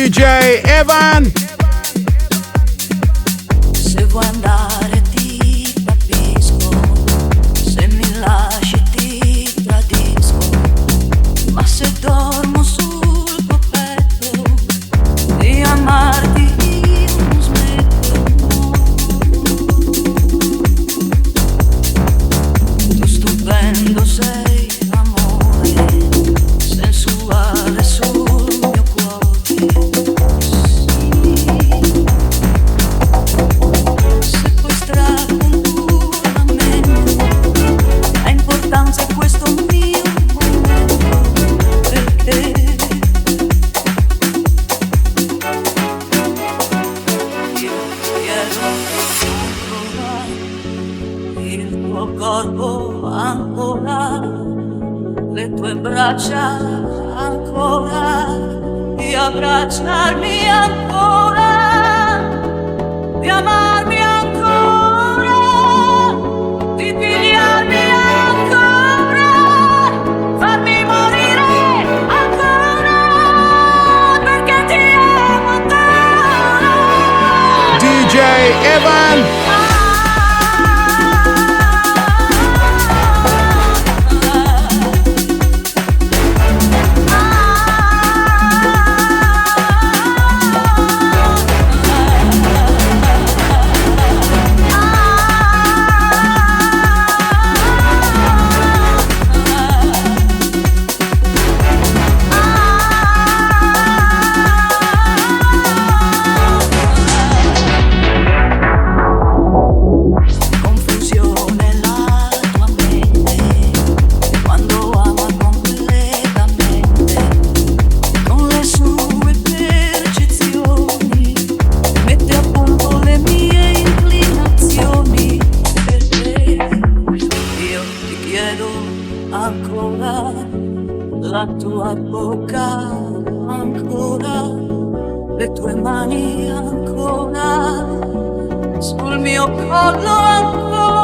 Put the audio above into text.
DJ Evan. Se vuoi andare ti capisco, se mi lasci ti tradisco, ma se dormo sul tuo petto di amarti io non smetto. Tu stupendo sei, amore, sensuale sul mio cuore. Se puoi straconturare la mente, ha importanza questo mio momento per te. Io chiedo ancora il tuo corpo, ancora le tue braccia, ancora di abbracciarmi ancora, di amarmi ancora, di pigliarmi ancora, farmi morire ancora, perché ti amo ancora. DJ Evan. Confusione la tua mente, quando ama completamente, con le sue percezioni, mette a punto le mie inclinazioni per te. Io ti chiedo ancora la tua bocca, ancora le tue mani, ancora sul mio collo, ancora